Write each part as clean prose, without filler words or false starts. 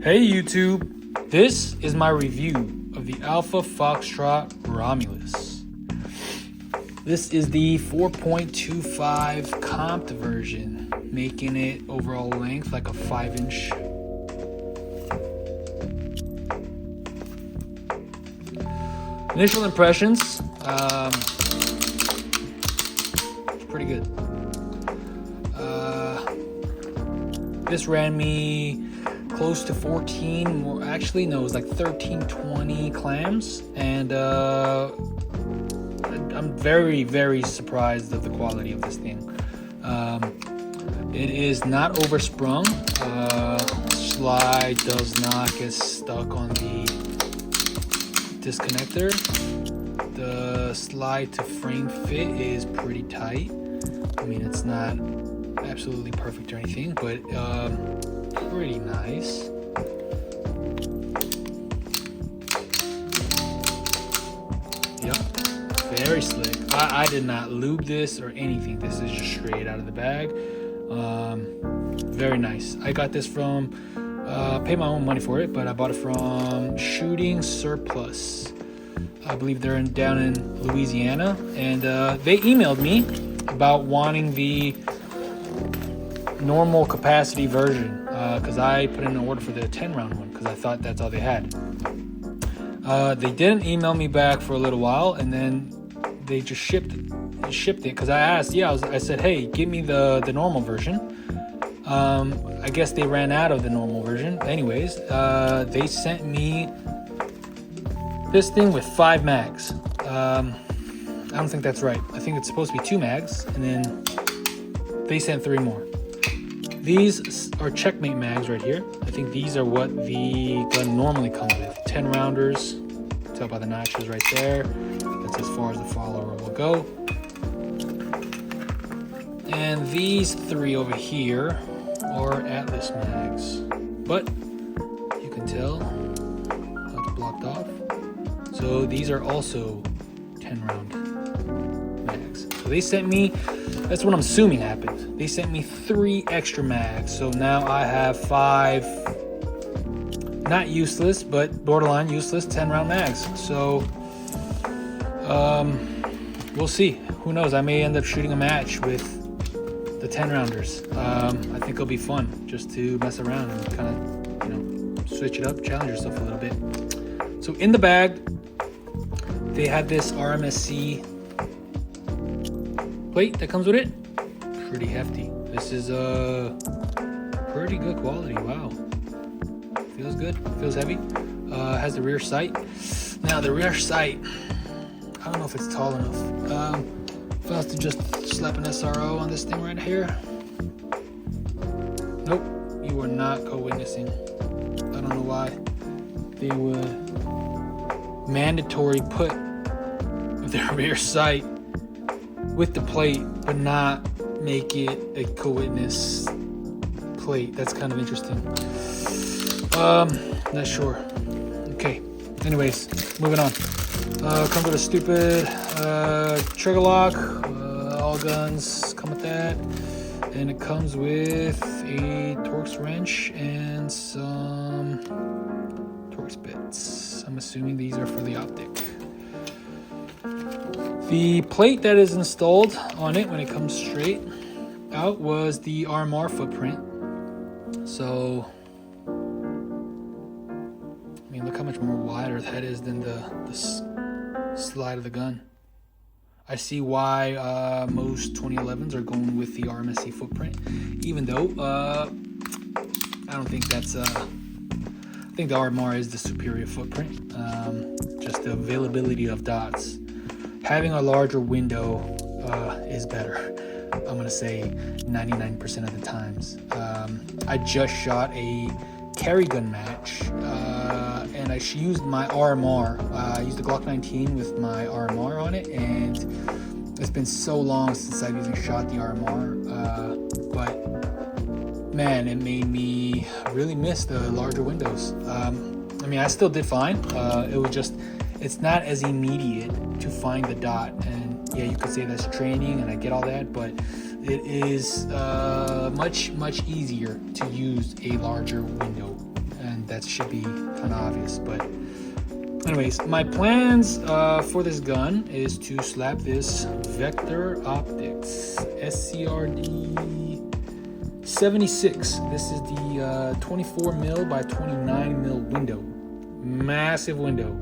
Hey YouTube, this is my review of the Alpha Foxtrot Romulus. This is the 4.25 comped version, making it overall length like a 5-inch. Initial impressions, pretty good. This ran me close to 14, or actually no, it was like 1320 clams, and I'm very surprised of the quality of this thing. It is not oversprung. Slide does not get stuck on the disconnector. The slide to frame fit is pretty tight. I mean, it's not absolutely perfect or anything, but pretty nice. Yep, very slick. I did not lube this or anything. This is just straight out of the bag. Very nice. I got this from paid my own money for it, but I bought it from Shooting Surplus. I believe they're down in Louisiana, and they emailed me about wanting the normal capacity version, because I put in an order for the 10 round one because I thought that's all they had. They didn't email me back for a little while, and then they just shipped it because I asked. I said, hey, give me the normal version. I guess they ran out of the normal version. Anyways, they sent me this thing with 5 mags. I don't think that's right. I think it's supposed to be 2 mags, and then they sent 3 more. These are checkmate mags right here. I think these are what the gun normally comes with. 10 rounders. Tell by the notches right there. That's as far as the follower will go. And these 3 over here are Atlas mags. But you can tell how it's blocked off. So these are also 10 round mags. So they sent me, that's what I'm assuming happened. They sent me 3 extra mags. So now I have 5, not useless, but borderline useless 10 round mags. So we'll see. Who knows? I may end up shooting a match with the 10 rounders. I think it'll be fun just to mess around and kind of, switch it up, challenge yourself a little bit. So in the bag, they have this RMSC plate that comes with it. Pretty hefty. This is pretty good quality. Wow, feels good, feels heavy. Has the rear sight. Now the rear sight, I don't know if it's tall enough. If I was to just slap an SRO on this thing right here, nope, you are not co-witnessing. I don't know why they would mandatory put their rear sight with the plate, but not make it a co-witness plate. That's kind of interesting. Not sure. Okay. Anyways, moving on. Comes with a stupid trigger lock. All guns come with that, and it comes with a Torx wrench and some Torx bits. I'm assuming these are for the Optic. The plate that is installed on it when it comes straight out was the RMR footprint. So, I mean, look how much more wider that is than the slide of the gun. I see why most 2011s are going with the RMSC footprint, even though I don't think that's I think the RMR is the superior footprint. Just the availability of dots. Having a larger window is better. I'm gonna say 99% of the times. I just shot a carry gun match, and I used my RMR. I used the Glock 19 with my RMR on it, and it's been so long since I've even shot the RMR. But man, it made me really miss the larger windows. I mean, I still did fine. It was just, it's not as immediate to find the dot, and yeah, you could say that's training, and I get all that, but it is much easier to use a larger window, and that's that should be kind of obvious. But anyways, my plans for this gun is to slap this Vector Optics SCRD 76. This is the 24 mil by 29 mil window. Massive window.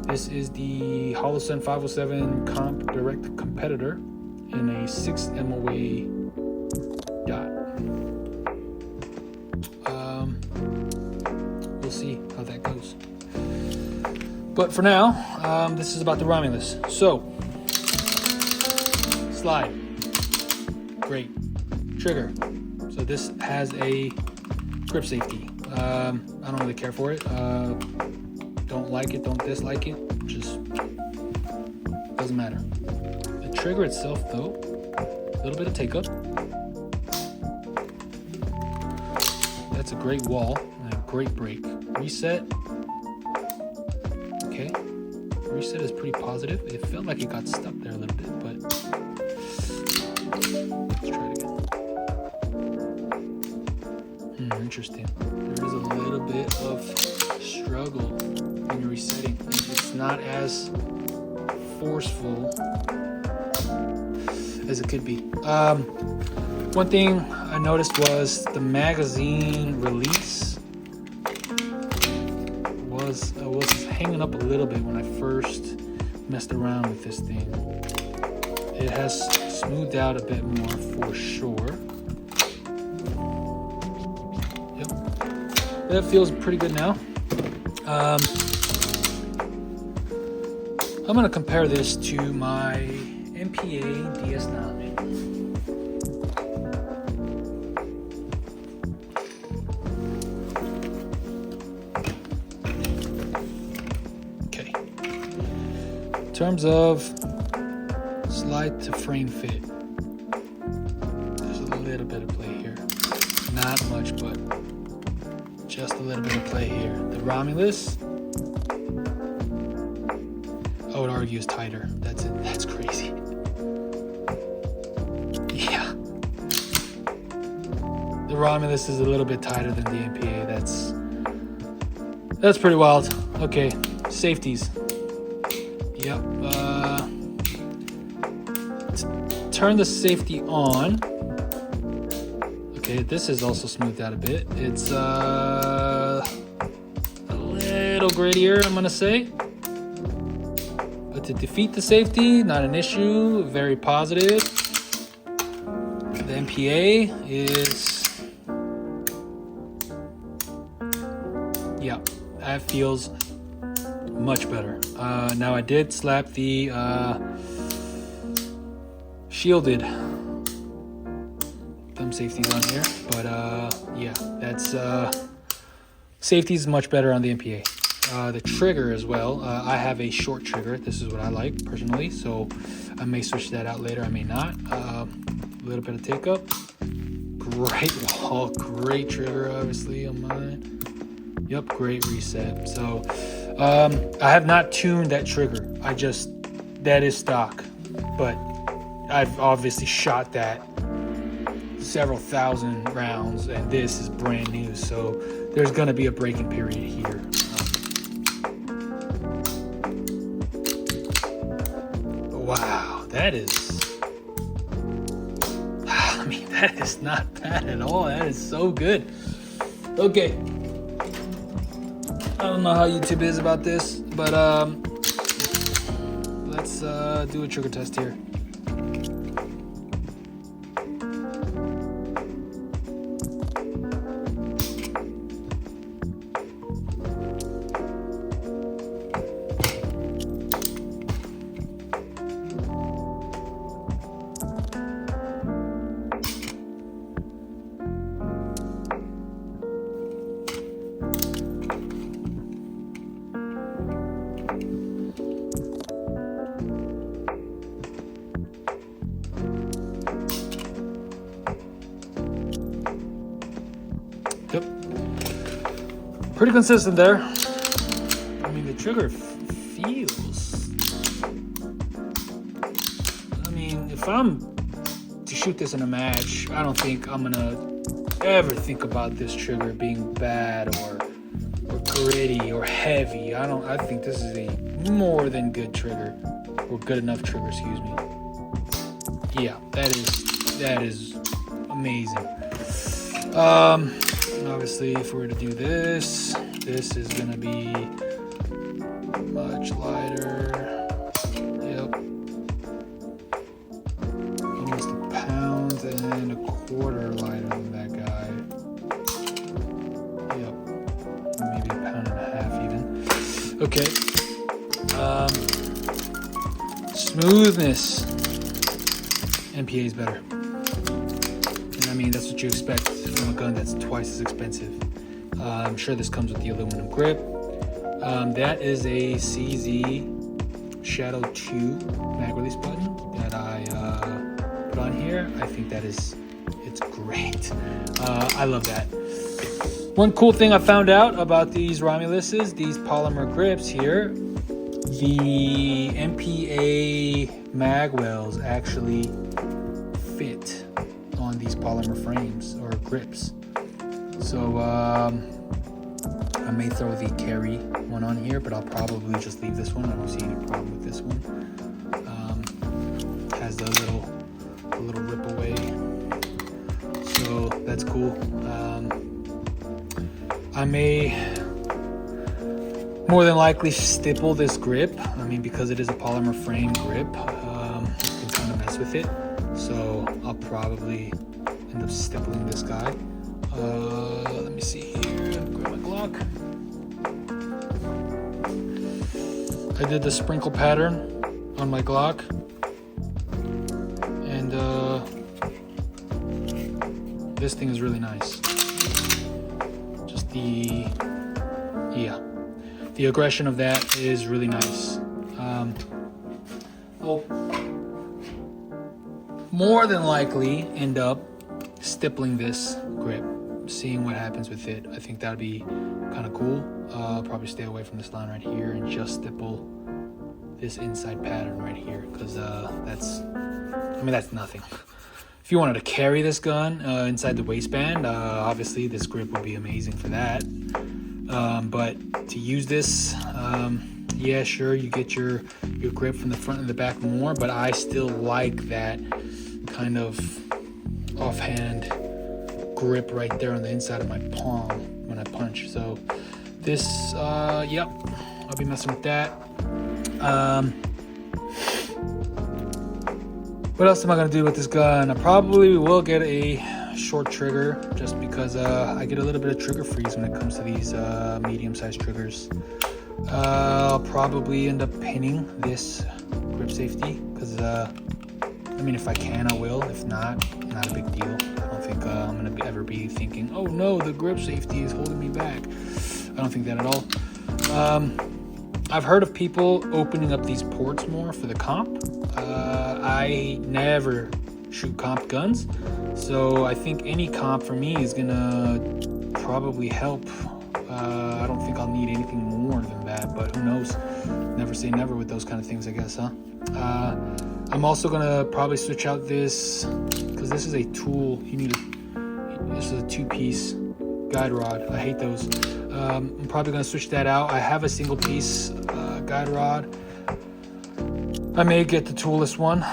This is the Holosun 507 Comp Direct Competitor in a 6 MOA dot. We'll see how that goes. But for now, this is about the Romulus. So, slide. Great. Trigger. So this has a grip safety. I don't really care for it. Don't like it, don't dislike it. Just doesn't matter. The trigger itself, though, a little bit of take up. That's a great wall and a great break. Reset. Okay. Reset is pretty positive. It felt like it got stuck there a little bit, but let's try it again. Interesting. There is a little bit of struggle when you're resetting. It's not as forceful as it could be. One thing I noticed was the magazine release was hanging up a little bit when I first messed around with this thing. It has smoothed out a bit more for sure. Yep, that feels pretty good now. I'm gonna compare this to my MPA DS9. Okay. In terms of slide to frame fit, there's a little bit of play here. Not much, but just a little bit of play here. The Romulus, I would argue, is tighter. That's it. That's crazy. Yeah. The Romulus is a little bit tighter than the MPA. That's pretty wild. Okay, safeties. Yep. Turn the safety on. Okay, this is also smoothed out a bit. It's a little grittier, I'm gonna say. But to defeat the safety, not an issue. Very positive. The MPA is, yeah, that feels much better. Now I did slap the shielded thumb safeties on here, but yeah, that's safety is much better on the MPA. The trigger as well. I have a short trigger. This is what I like personally, so I may switch that out later. I may not. A little bit of take up. Great wall, great trigger, obviously on mine. Yep, great reset. So I have not tuned that trigger. That is stock, but I've obviously shot that several thousand rounds, and this is brand new, so there's gonna be a break-in period here. Wow, that is, I mean, that is not bad at all. That is so good. Okay, I don't know how YouTube is about this, but let's do a trigger test here. Yep. Pretty consistent there. I mean, the trigger feels... I mean, if I'm to shoot this in a match, I don't think I'm gonna ever think about this trigger being bad or pretty or heavy. I think this is a more than good trigger, or good enough trigger, excuse me. Yeah, that is amazing. Obviously, if we were to do this is gonna be much lighter. Yep, almost 1.25 pounds lighter than that guy. Yep, maybe 1.5 pounds even. Okay. Smoothness. MPA is better. And I mean, that's what you expect from a gun that's twice as expensive. I'm sure this comes with the aluminum grip. That is a CZ Shadow 2 mag release button that I put on here. I think it's great. I love that. One cool thing I found out about these Romuluses, these polymer grips here, the MPA mag wells actually fit on these polymer frames or grips. So I may throw the carry one on here, but I'll probably just leave this one. I don't see any problem with this one. Has the little rip away, so that's cool. I may more than likely stipple this grip. I mean, because it is a polymer frame grip, you can kind of mess with it. So I'll probably end up stippling this guy. Let me see here. Grab my Glock. I did the sprinkle pattern on my Glock, and this thing is really nice. Just the aggression of that is really nice. I'll more than likely end up stippling this grip, seeing what happens with it. I think that'd be kind of cool. I'll probably stay away from this line right here and just stipple this inside pattern right here, because that's nothing. If you wanted to carry this gun inside the waistband, obviously this grip would be amazing for that. But to use this, yeah, sure, you get your grip from the front and the back more, but I still like that kind of offhand grip right there on the inside of my palm when I punch. So this, yep, I'll be messing with that. What else am I gonna do with this gun? I probably will get a short trigger, just because I get a little bit of trigger freeze when it comes to these medium-sized triggers. I'll probably end up pinning this grip safety, because I mean, if I can, I will. If not a big deal. I don't think I'm gonna ever be thinking, oh no, the grip safety is holding me back. I don't think that at all. I've heard of people opening up these ports more for the comp. I never shoot comp guns, so I think any comp for me is gonna probably help. I don't think I'll need anything more than that, but who knows? Never say never with those kind of things, I guess, huh? I'm also gonna probably switch out this, because this is a tool. This is a 2-piece guide rod. I hate those. I'm probably gonna switch that out. I have a single piece guide rod. I may get the toolless one.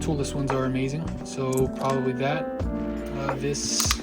Toolless ones are amazing, so probably that. This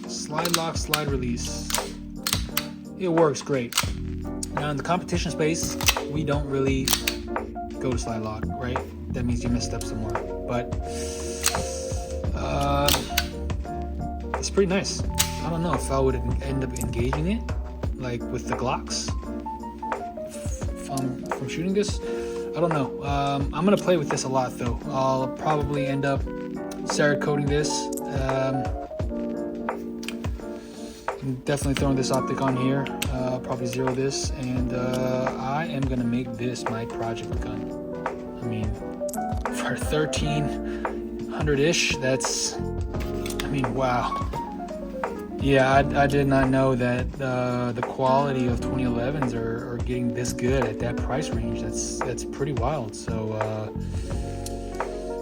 slide lock, slide release. It works great. Now in the competition space, we don't really go to slide lock, right? That means you messed up somewhere. But it's pretty nice. I don't know if I would end up engaging it like with the Glocks from shooting this. I don't know. I'm gonna play with this a lot though. I'll probably end up Cerakoting this. I'm definitely throwing this optic on here. Probably zero this, and I am gonna make this my project gun. I mean, for 1300-ish, that's, I mean, wow. Yeah, I did not know that the quality of 2011s are getting this good at that price range. That's pretty wild. So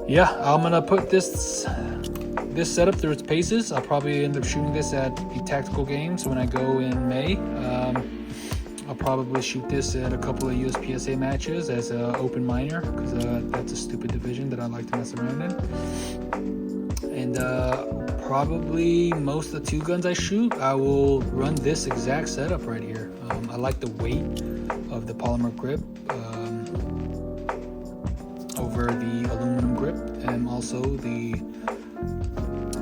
yeah, I'm gonna put this this setup through its paces. I'll probably end up shooting this at the tactical games when I go in May. I'll probably shoot this at a couple of USPSA matches as an open minor, because that's a stupid division that I like to mess around in. And probably most of the 2 guns I shoot, I will run this exact setup right here. I like the weight of the polymer grip over the aluminum grip, and also the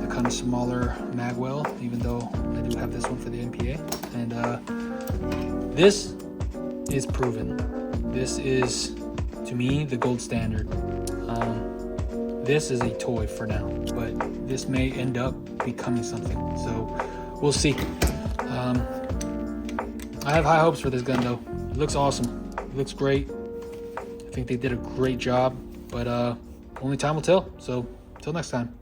kind of smaller mag well, even though I do have this one for the MPA. And this is proven. This is, to me, the gold standard. This is a toy for now, but this may end up becoming something, so we'll see. I have high hopes for this gun though. It looks awesome. It looks great. I think they did a great job, but only time will tell. So, till next time.